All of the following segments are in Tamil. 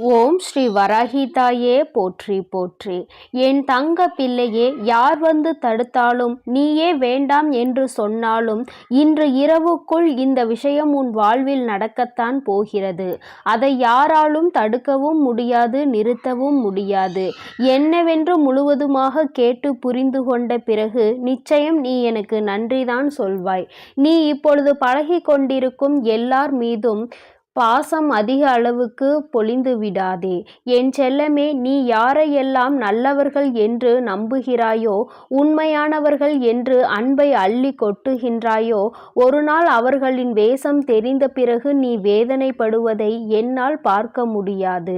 ஓம் ஸ்ரீ வராகி தாயே போற்றி போற்றி. என் தங்க பிள்ளையே, யார் வந்து தடுத்தாலும், நீயே வேண்டாம் என்று சொன்னாலும், இன்று இரவுக்குள் இந்த விஷயம் உன் வாழ்வில் நடக்கத்தான் போகிறது. அதை யாராலும் தடுக்கவும் முடியாது, நிறுத்தவும் முடியாது. என்னவென்று முழுவதுமாக கேட்டு புரிந்து கொண்ட பிறகு நிச்சயம் நீ எனக்கு நன்றிதான் சொல்வாய். நீ இப்பொழுது பழகி கொண்டிருக்கும் எல்லார் மீதும் பாசம் அதிக அளவுக்கு பொழிந்து விடாதே. என் செல்லமே, நீ யாரையெல்லாம் நல்லவர்கள் என்று நம்புகிறாயோ, உண்மையானவர்கள் என்று அன்பை அள்ளி கொட்டுகின்றாயோ, ஒரு நாள் அவர்களின் வேஷம் தெரிந்த பிறகு நீ வேதனைப்படுவதை என்னால் பார்க்க முடியாது.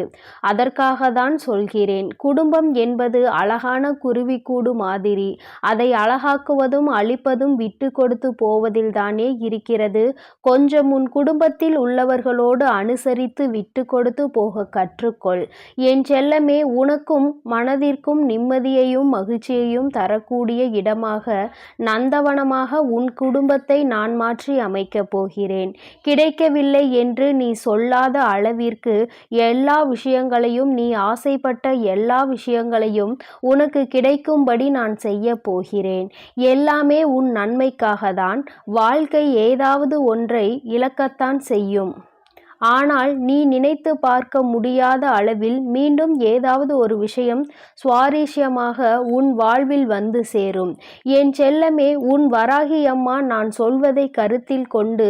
அதற்காக தான் சொல்கிறேன். குடும்பம் என்பது அழகான குருவிக்கூடு மாதிரி. அதை அழகாக்குவதும் அழிப்பதும் விட்டு கொடுத்து போவதில்தானே இருக்கிறது. கொஞ்சம் உன் குடும்பத்தில் உள்ளவர்களோடு அனுசரித்து விட்டு கொடுத்து போக கற்றுக்கொள். என் செல்லமே, உனக்கும் மனதிற்கும் நிம்மதியையும் மகிழ்ச்சியையும் தரக்கூடிய இடமாக, நந்தவனமாக உன் குடும்பத்தை நான் மாற்றி அமைக்கப் போகிறேன். கிடைக்கவில்லை என்று நீ சொல்லாத அளவிற்கு எல்லா விஷயங்களையும், நீ ஆசைப்பட்ட எல்லா விஷயங்களையும் உனக்கு கிடைக்கும்படி நான் செய்ய போகிறேன். எல்லாமே உன் நன்மைக்காக தான். வாழ்க்கை ஏதாவது ஒன்றை இழக்கத்தான் செய்யும். ஆனால் நீ நினைத்து பார்க்க முடியாத அளவில் மீண்டும் ஏதாவது ஒரு விஷயம் சுவாரஸ்யமாக உன் வாழ்வில் வந்து சேரும். என் செல்லமே, உன் வராகி அம்மா நான் சொல்வதை கருத்தில் கொண்டு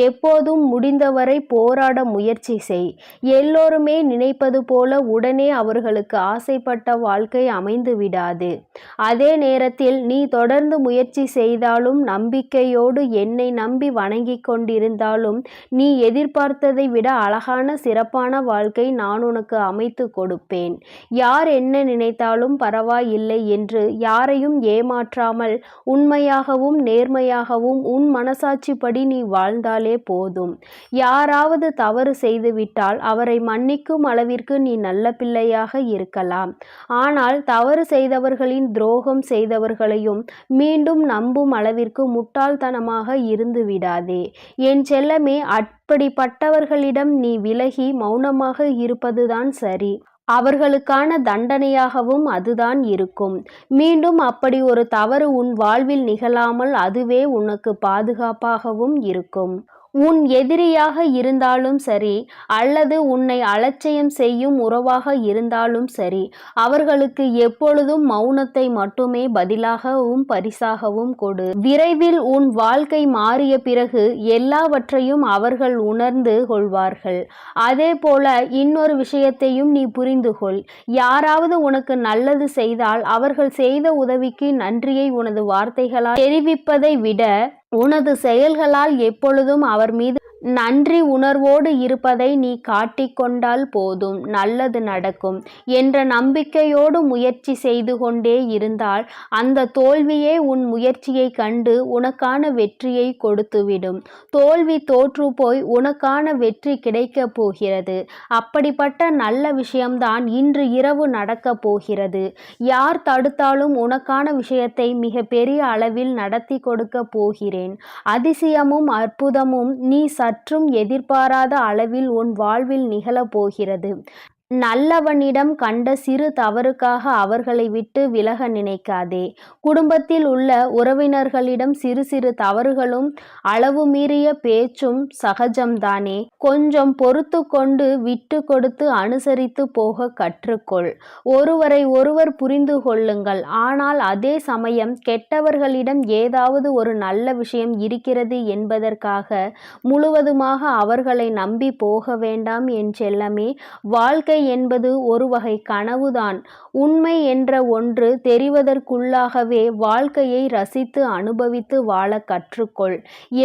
எப்போதும் முடிந்தவரை போராட முயற்சி செய். எல்லோருமே நினைப்பது போல உடனே அவர்களுக்கு ஆசைப்பட்ட வாழ்க்கை அமைந்து விடாது. அதே நேரத்தில் நீ தொடர்ந்து முயற்சி செய்தாலும், நம்பிக்கையோடு என்னை நம்பி வணங்கி கொண்டிருந்தாலும், நீ எதிர்பார்த்ததை விட அழகான சிறப்பான வாழ்க்கை நான் உனக்கு அமைத்து கொடுப்பேன். யார் என்ன நினைத்தாலும் பரவாயில்லை என்று யாரையும் ஏமாற்றாமல் உண்மையாகவும் நேர்மையாகவும் உன் மனசாட்சிப்படி நீ வாழ்ந்தாலே போதும். யாராவது தவறு செய்துவிட்டால் அவரை மன்னிக்கும் அளவிற்கு நீ நல்ல பிள்ளையாக இருக்கலாம். ஆனால் தவறு செய்தவர்களின் துரோகம் செய்தவர்களையும் மீண்டும் நம்பும் அளவிற்கு முட்டாள்தனமாக இருந்து விடாதே. என் செல்லமே, அப்படிப்பட்டவர்களிடம் நீ விலகி மௌனமாக இருப்பதுதான் சரி. அவர்களுக்கான தண்டனையாகவும் அதுதான் இருக்கும். மீண்டும் அப்படி ஒரு தவறு உன் வாழ்வில் நிகழாமல் அதுவே உனக்கு பாதுகாப்பாகவும் இருக்கும். உன் எதிரியாக இருந்தாலும் சரி, அல்லது உன்னை அலட்சியம் செய்யும் உறவாக இருந்தாலும் சரி, அவர்களுக்கு எப்பொழுதும் மௌனத்தை மட்டுமே பதிலாகவும் பரிசாகவும் கொடு. விரைவில் உன் வாழ்க்கை மாறிய பிறகு எல்லாவற்றையும் அவர்கள் உணர்ந்து கொள்வார்கள். அதே போல இன்னொரு விஷயத்தையும் நீ புரிந்து கொள். யாராவது உனக்கு நல்லது செய்தால் அவர்கள் செய்த உதவிக்கு நன்றியை உனது வார்த்தைகளால் தெரிவிப்பதை விட உனது செயல்களால் எப்பொழுதும் அவர் மீது நன்றி உணர்வோடு இருப்பதை நீ காட்டிக்கொண்டால் போதும். நல்லது நடக்கும் என்ற நம்பிக்கையோடு முயற்சி செய்து கொண்டே இருந்தால் அந்த தோல்வியே உன் முயற்சியை கண்டு உனக்கான வெற்றியை கொடுத்துவிடும். தோல்வி தோற்று போய் உனக்கான வெற்றி கிடைக்கப் போகிறது. அப்படிப்பட்ட நல்ல விஷயம்தான் இன்று இரவு நடக்கப் போகிறது. யார் தடுத்தாலும் உனக்கான விஷயத்தை மிக பெரிய அளவில் நடத்தி கொடுக்க போகிறேன். அதிசயமும் அற்புதமும் நீ சற்றும் எதிர்பாராத அளவில் உன் வாழ்வில் நிகழப்போகிறது. நல்லவனிடம் கண்ட சிறு தவறுக்காக அவர்களை விட்டு விலக நினைக்காதே. குடும்பத்தில் உள்ள உறவினர்களிடம் சிறு சிறு தவறுகளும் அளவு மீறிய பேச்சும் சகஜம்தானே. கொஞ்சம் பொறுத்து கொண்டு விட்டு கொடுத்து அனுசரித்து போக கற்றுக்கொள். ஒருவரை ஒருவர் புரிந்து கொள்ளுங்கள். ஆனால் அதே சமயம் கெட்டவர்களிடம் ஏதாவது ஒரு நல்ல விஷயம் இருக்கிறது என்பதற்காக முழுவதுமாக அவர்களை நம்பி போக வேண்டாம் என் செல்லமே. வாழ்க்கை என்பது ஒரு வகை கனவுதான். உண்மை என்ற ஒன்று தெரிவதற்குள்ளாகவே வாழ்க்கையை ரசித்து அனுபவித்து வாழ கற்றுக்கொள்.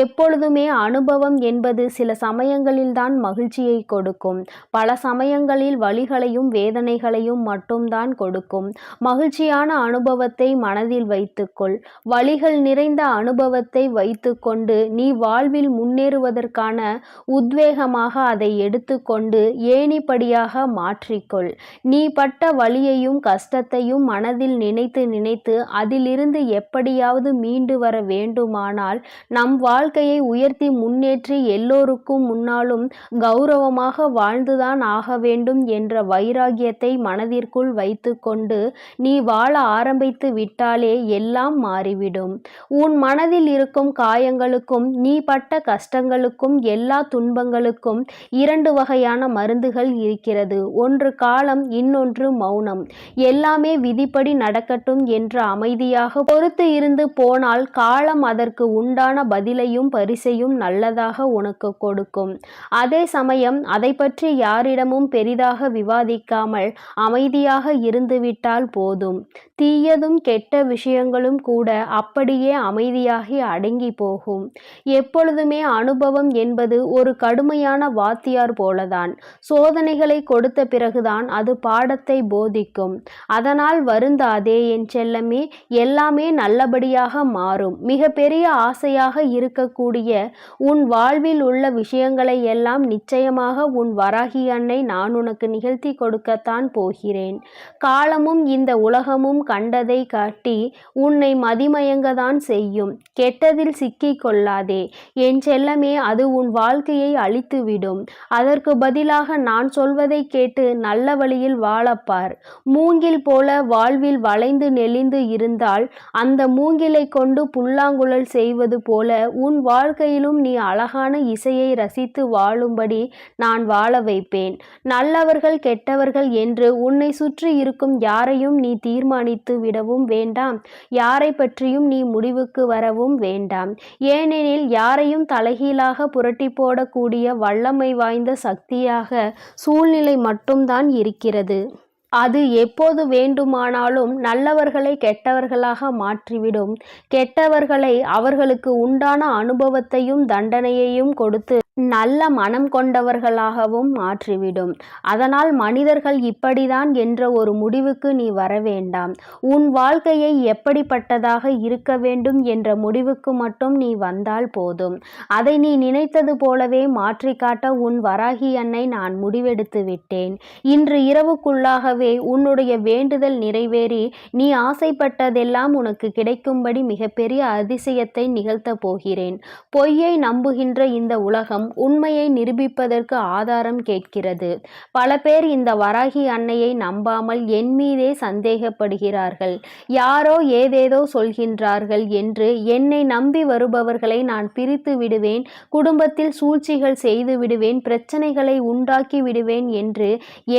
எப்பொழுதுமே அனுபவம் என்பது சில சமயங்களில்தான் மகிழ்ச்சியை கொடுக்கும். பல சமயங்களில் வலிகளையும் வேதனைகளையும் மட்டும்தான் கொடுக்கும். மகிழ்ச்சியான அனுபவத்தை மனதில் வைத்துக்கொள். வலிகள் நிறைந்த அனுபவத்தை வைத்துக்கொண்டு நீ வாழ்வில் முன்னேறுவதற்கான உத்வேகமாக அதை எடுத்துக்கொண்டு ஏணிப்படியாக மாற்றிக்கொள். நீ பட்ட வலியையும் கஷ்டத்தையும் மனதில் நினைத்து நினைத்து அதிலிருந்து எப்படியாவது மீண்டு வர வேண்டுமானால் நம் வாழ்க்கையை உயர்த்தி முன்னேற்றி எல்லோருக்கும் முன்னாலும் கௌரவமாக வாழ்ந்துதான் ஆக வேண்டும் என்ற வைராகியத்தை மனதிற்குள் வைத்துக்கொண்டு நீ வாழ ஆரம்பித்து விட்டாலே எல்லாம் மாறிவிடும். உன் மனதில் இருக்கும் காயங்களுக்கும் நீ பட்ட கஷ்டங்களுக்கும் எல்லா துன்பங்களுக்கும் 2 வகையான மருந்துகள் இருக்கிறது. ஒன்று காலம், இன்னொன்று மௌனம். எல்லாமே விதிப்படி நடக்கட்டும் என்று அமைதியாக பொறுத்து இருந்து போனால் காலம் அதற்கு உண்டான பதிலையும் பரிசையும் நல்லதாக உனக்கு கொடுக்கும். அதே சமயம் அதை பற்றி யாரிடமும் பெரிதாக விவாதிக்காமல் அமைதியாக இருந்துவிட்டால் போதும். தீயதும் கெட்ட விஷயங்களும் கூட அப்படியே அமைதியாகி அடங்கி போகும். எப்பொழுதுமே அனுபவம் என்பது ஒரு கடுமையான வாத்தியார் போலதான். சோதனைகளை கொடுத்த பிறகுதான் அது பாடத்தை போதிக்கும். அதனால் வருந்தாதே என் செல்லமே, எல்லாமே நல்லபடியாக மாறும். மிக பெரிய ஆசையாக இருக்கக்கூடிய உன் வாழ்வில் உள்ள விஷயங்களை எல்லாம் நிச்சயமாக உன் வராகி அன்னை நான் உனக்கு நிகழ்த்தி கொடுக்கத்தான் போகிறேன். காலமும் இந்த உலகமும் கண்டதை காட்டி உன்னை மதிமயங்கதான் செய்யும். கெட்டதில் சிக்கிக் கொள்ளாதே என் செல்லமே, அது உன் வாழ்க்கையை அழித்துவிடும். அதற்கு பதிலாக நான் சொல்வதை கேட்டு நல்ல வழியில் வாழப்பார். மூங்கில் போல வாழ்வில் வளைந்து நெளிந்து இருந்தால் அந்த மூங்கிலை கொண்டு புல்லாங்குழல் செய்வது போல உன் வாழ்க்கையிலும் நீ அழகான இசையை ரசித்து வாழும்படி நான் வாழ வைப்பேன். நல்லவர்கள் கெட்டவர்கள் என்று உன்னை சுற்றி இருக்கும் யாரையும் நீ தீர்மானித்து விடவும் வேண்டாம். யாரை பற்றியும் நீ முடிவுக்கு வரவும் வேண்டாம். ஏனெனில் யாரையும் தலைகீழாக புரட்டி போடக்கூடிய வல்லமை வாய்ந்த சக்தியாக சூழ்நிலை மட்டும்தான் இருக்கிறது. அது எப்போது வேண்டுமானாலும் நல்லவர்களை கெட்டவர்களாக மாற்றிவிடும். கெட்டவர்களை அவர்களுக்கு உண்டான அனுபவத்தையும் தண்டனையையும் கொடுத்து நல்ல மனம் கொண்டவர்களாகவும் மாற்றிவிடும். அதனால் மனிதர்கள் இப்படிதான் என்ற ஒரு முடிவுக்கு நீ வர வேண்டாம். உன் வாழ்க்கையை எப்படிப்பட்டதாக இருக்க வேண்டும் என்ற முடிவுக்கு மட்டும் நீ வந்தால் போதும். அதை நீ நினைத்தது போலவே மாற்றி காட்ட உன் வராகி அன்னை நான் முடிவெடுத்து விட்டேன். இன்று இரவுக்குள்ளாகவே உன்னுடைய வேண்டுதல் நிறைவேறி நீ ஆசைப்பட்டதெல்லாம் உனக்கு கிடைக்கும்படி மிகப்பெரிய அதிசயத்தை நிகழ்த்தப் போகிறேன். பொய்யை நம்புகின்ற இந்த உலகம் உண்மையை நிரூபிப்பதற்கு ஆதாரம் கேட்கிறது. பல பேர் இந்த வராகி அன்னையை நம்பாமல் என் மீதே சந்தேகப்படுகிறார்கள். யாரோ ஏதேதோ சொல்கின்றார்கள் என்று என்னை நம்பி வருபவர்களை நான் பிரித்து விடுவேன், குடும்பத்தில் சூழ்ச்சிகள் செய்து விடுவேன், பிரச்சனைகளை உண்டாக்கி விடுவேன் என்று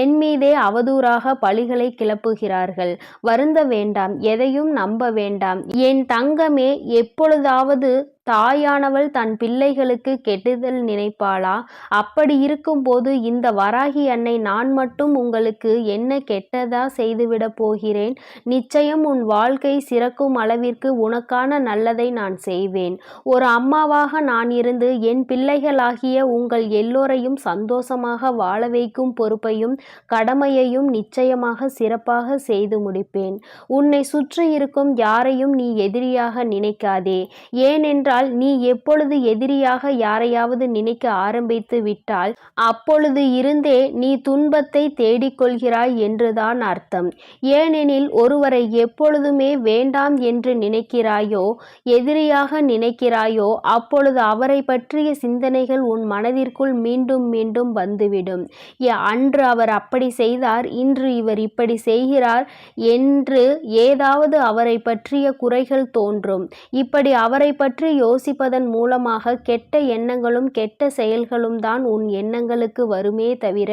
என் மீதே அவதூறாக பழிகளை கிளப்புகிறார்கள். வருந்த வேண்டாம், எதையும் நம்ப வேண்டாம் என் தங்கமே. எப்பொழுதாவது தாயானவள் தன் பிள்ளைகளுக்கு கெடுதல் நினைப்பாளா? அப்படி இருக்கும்போது இந்த வராகி அன்னை நான் மட்டும் உங்களுக்கு என்ன கெட்டதா செய்துவிடப் போகிறேன்? நிச்சயம் உன் வாழ்க்கை சிறக்கும் அளவிற்கு உனக்கான நல்லதை நான் செய்வேன். ஒரு அம்மாவாக நான் இருந்து என் பிள்ளைகளாகிய உங்கள் எல்லோரையும் சந்தோஷமாக வாழ வைக்கும் பொறுப்பையும் கடமையையும் நிச்சயமாக சிறப்பாக செய்து முடிப்பேன். உன்னை சுற்றி இருக்கும் யாரையும் நீ எதிரியாக நினைக்காதே. ஏனென்றால் நீ எப்பொழுது எதிரியாக யாரையாவது நினைக்க ஆரம்பித்து விட்டால் அப்பொழுது இருந்தே நீ துன்பத்தை தேடிக்கொள்கிறாய் என்றுதான் அர்த்தம். ஏனெனில் ஒருவரை எப்பொழுதுமே வேண்டாம் என்று நினைக்கிறாயோ, எதிரியாக நினைக்கிறாயோ, அப்பொழுது அவரை பற்றிய சிந்தனைகள் உன் மனதிற்குள் மீண்டும் மீண்டும் வந்துவிடும். அன்று அவர் அப்படி செய்தார், இன்று இவர் இப்படி செய்கிறார் என்று ஏதாவது அவரை பற்றிய குறைகள் தோன்றும். இப்படி அவரை பற்றி யோசிப்பதன் மூலமாக கெட்ட எண்ணங்களும் கெட்ட செயல்களும் தான் உன் எண்ணங்களுக்கு வருமே தவிர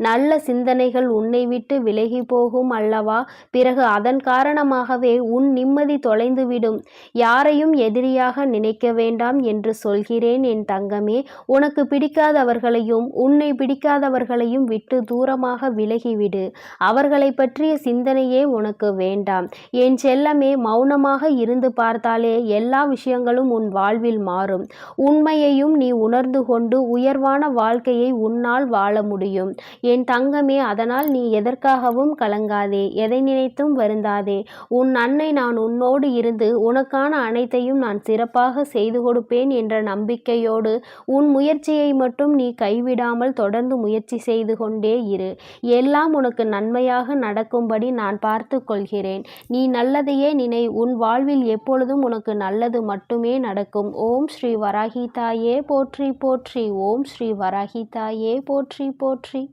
நல்ல சிந்தனைகள் உன்னை விட்டு விலகி போகும் அல்லவா? பிறகு அதன் காரணமாகவே உன் நிம்மதி தொலைந்துவிடும். யாரையும் எதிரியாக நினைக்க வேண்டாம் என்று சொல்கிறேன் என் தங்கமே. உனக்கு பிடிக்காதவர்களையும் உன்னை பிடிக்காதவர்களையும் விட்டு தூரமாக விலகிவிடு. அவர்களை பற்றிய சிந்தனையே உனக்கு வேண்டாம். என் செல்லமே, மௌனமாக இருந்து பார்த்தாலே எல்லா விஷயங்களும் உன் வாழ்வில் மாறும். உண்மையையும் நீ உணர்ந்து கொண்டு உயர்வான வாழ்க்கையை உன்னால் வாழ முடியும். என் தங்கமே, அதனால் நீ எதற்காகவும் கலங்காதே, எதை நினைத்தும் வருந்தாதே. உன் அன்னை நான் உன்னோடு இருந்து உனக்கான அனைத்தையும் நான் சிறப்பாக செய்து கொடுப்பேன் என்ற நம்பிக்கையோடு உன் முயற்சியை மட்டும் நீ கைவிடாமல் தொடர்ந்து முயற்சி செய்து கொண்டே இரு. எல்லாம் உனக்கு நன்மையாக நடக்கும்படி நான் பார்த்து கொள்கிறேன். நீ நல்லதையே நினை. உன் வாழ்வில் எப்பொழுதும் உனக்கு நல்லது மட்டுமே நடக்கும். ஓம் ஸ்ரீ வராகி தாயே போற்றி போற்றி. ஓம் ஸ்ரீ வராகி தாயே போற்றி போற்றி.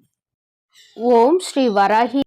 ஓம் ஸ்ரீ வராகி